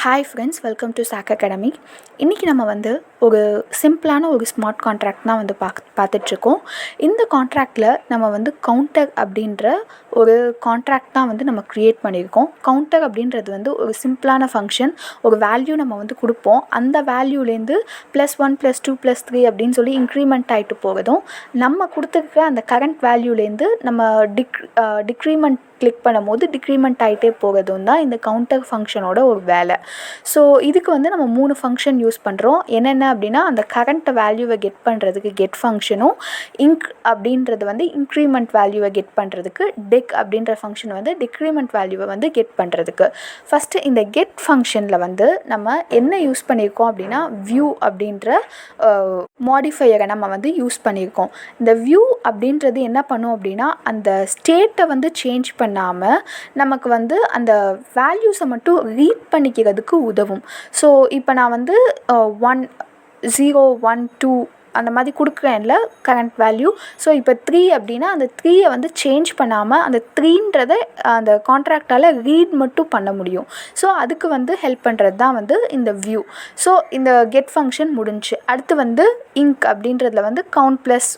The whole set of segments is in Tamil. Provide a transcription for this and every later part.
ஹாய் ஃப்ரெண்ட்ஸ், வெல்கம் டு சாக் அகாடமி. இன்றைக்கி நம்ம வந்து ஒரு சிம்பிளான ஒரு ஸ்மார்ட் கான்ட்ராக்ட் தான் வந்து பார்த்துட்ருக்கோம். இந்த கான்ட்ராக்டில் நம்ம வந்து கவுண்டர் அப்படின்ற ஒரு கான்ட்ராக்ட் தான் வந்து நம்ம க்ரியேட் பண்ணியிருக்கோம். கவுண்டர் அப்படின்றது வந்து ஒரு சிம்பிளான ஃபங்க்ஷன். ஒரு வேல்யூ நம்ம வந்து கொடுப்போம். அந்த வேல்யூலேருந்து +1 +2 +3 அப்படின்னு சொல்லி இன்க்ரிமெண்ட் ஆகிட்டு போகிறதும், நம்ம கொடுத்துருக்க அந்த கரண்ட் வேல்யூலேருந்து நம்ம டிக்ரீமெண்ட் கிளிக் பண்ணும்போது டிக்ரீமெண்ட் ஆகிட்டே போகிறதும் தான் இந்த கவுண்டர் ஃபங்க்ஷனோட ஒரு வேலை. ஸோ இதுக்கு வந்து நம்ம 3 ஃபங்க்ஷன் யூஸ் பண்ணுறோம். என்னென்ன அப்படின்னா, அந்த கரண்ட் வேல்யூவை கெட் பண்ணுறதுக்கு கெட் ஃபங்க்ஷனும், அப்படின்றது வந்து இன்க்ரிமெண்ட் வேல்யூவை கெட் பண்ணுறதுக்கு, டெக் அப்படின்ற ஃபங்க்ஷன் வந்து டிக்ரீமெண்ட் வேல்யூவை வந்து கெட் பண்ணுறதுக்கு. ஃபஸ்ட்டு இந்த கெட் ஃபங்க்ஷனில் வந்து நம்ம என்ன யூஸ் பண்ணியிருக்கோம் அப்படின்னா, வியூ அப்படின்ற மாடிஃபையரை நம்ம வந்து யூஸ் பண்ணியிருக்கோம். இந்த வியூ அப்படின்றது என்ன பண்ணும் அப்படின்னா, அந்த ஸ்டேட்டை வந்து சேஞ்ச் பண்ணாமல் நமக்கு வந்து அந்த வேல்யூஸை மட்டும் ரீட் பண்ணிக்கிறதுக்கு உதவும். ஸோ இப்போ நான் வந்து 1 0 1 2 அந்த மாதிரி கொடுக்குறேன்ல கரண்ட் வேல்யூ. ஸோ இப்போ 3 அப்படின்னா அந்த 3யை வந்து சேஞ்ச் பண்ணாமல் அந்த 3ன்றதை அந்த கான்ட்ராக்டால் ரீட் மட்டும் பண்ண முடியும். ஸோ அதுக்கு வந்து ஹெல்ப் பண்ணுறது தான் வந்து இந்த வியூ. ஸோ இந்த கெட் ஃபங்க்ஷன் முடிஞ்சு. அடுத்து வந்து இங்க் அப்படின்றதுல வந்து கவுண்ட் ப்ளஸ்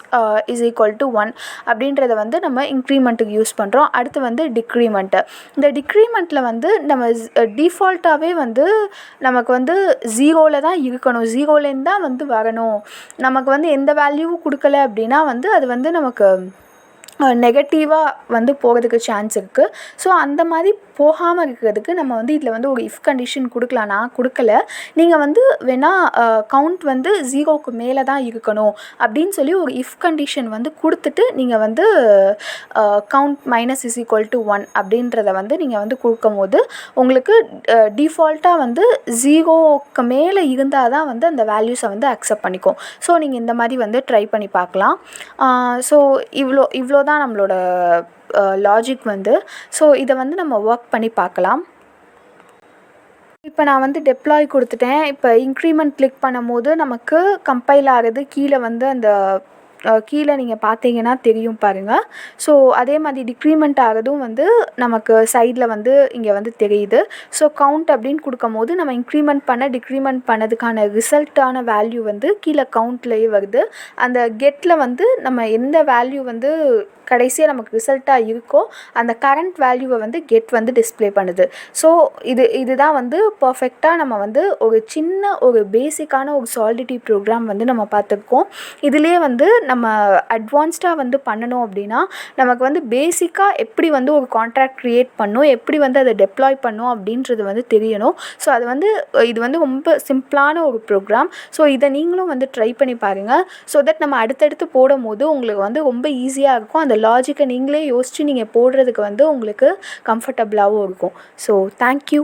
=1 அப்படின்றத வந்து நம்ம இன்க்ரிமெண்ட்டுக்கு யூஸ் பண்ணுறோம். அடுத்து வந்து டிக்ரீமெண்ட்டு. இந்த டிக்ரீமெண்ட்டில் வந்து நம்ம டிஃபால்ட்டாகவே வந்து நமக்கு வந்து 0ல் தான் இருக்கணும், 0லேருந்து தான் வந்து வரணும். நமக்கு வந்து எந்த வேல்யூவும் கொடுக்கல அப்படின்னா வந்து அது வந்து நமக்கு நெகட்டிவாக வந்து போகிறதுக்கு சான்ஸ் இருக்குது. ஸோ அந்த மாதிரி போகாமல் இருக்கிறதுக்கு நம்ம வந்து இதில் வந்து ஒரு இஃப் கண்டிஷன் கொடுக்கலாம். நான் கொடுக்கல. நீங்கள் வந்து வேணால் கவுண்ட் வந்து 0க்கு மேலே தான் இருக்கணும் அப்படின்னு சொல்லி ஒரு இஃப் கண்டிஷன் வந்து கொடுத்துட்டு நீங்கள் வந்து கவுண்ட் -=1 அப்படின்றத வந்து நீங்கள் வந்து கொடுக்கும் போது உங்களுக்கு டிஃபால்ட்டாக வந்து 0க்கு மேலே இருந்தால் தான் வந்து அந்த வேல்யூஸை வந்து அக்செப்ட் பண்ணிக்கும். ஸோ நீங்கள் இந்த மாதிரி வந்து ட்ரை பண்ணி பார்க்கலாம். ஸோ இவ்வளோ தான் நம்மளோட லாஜிக் வந்து. ஸோ இதை வந்து நம்ம ஒர்க் பண்ணி பார்க்கலாம். இப்போ நான் வந்து டெப்ளாய் கொடுத்துட்டேன். இப்போ இன்க்ரிமெண்ட் கிளிக் பண்ணும்போது நமக்கு கம்பைல் ஆகுது. கீழே வந்து அந்த கீழே நீங்கள் பார்த்தீங்கன்னா தெரியும் பாருங்கள். ஸோ அதே மாதிரி டிக்ரீமெண்ட் ஆகிறதும் வந்து நமக்கு சைடில் வந்து இங்கே வந்து தெரியுது. ஸோ கவுண்ட் அப்படின்னு கொடுக்கும் போது நம்ம இன்க்ரிமெண்ட் பண்ண டிக்ரீமெண்ட் பண்ணதுக்கான ரிசல்ட்டான வேல்யூ வந்து கீழே கவுண்ட்லேயே வருது. அந்த கெட்டில் வந்து நம்ம எந்த வேல்யூ வந்து கடைசியாக நமக்கு ரிசல்ட்டாக இருக்கோ அந்த கரண்ட் வேல்யூவை வந்து கெட் வந்து டிஸ்பிளே பண்ணுது. ஸோ இதுதான் வந்து பர்ஃபெக்டாக நம்ம வந்து ஒரு சின்ன ஒரு பேசிக்கான ஒரு சாலிடிட்டி ப்ரோக்ராம் வந்து நம்ம பார்த்துருக்கோம். இதுலேயே வந்து நம்ம அட்வான்ஸ்டாக வந்து பண்ணணும் அப்படின்னா நமக்கு வந்து பேசிக்காக எப்படி வந்து ஒரு கான்ட்ராக்ட் க்ரியேட் பண்ணணும், எப்படி வந்து அதை டெப்ளாய் பண்ணணும் அப்படின்றது வந்து தெரியணும். ஸோ அது வந்து இது வந்து ரொம்ப சிம்பிளான ஒரு ப்ரோக்ராம். ஸோ இதை நீங்களும் வந்து ட்ரை பண்ணி பாருங்கள். ஸோ தட் நம்ம அடுத்தடுத்து போடும் போது உங்களுக்கு வந்து ரொம்ப ஈஸியாக இருக்கும். அந்த லாஜிக்கை நீங்களே யோசித்து நீங்கள் போடுறதுக்கு வந்து உங்களுக்கு கம்ஃபர்டபுளாகவும் இருக்கும். So thank you.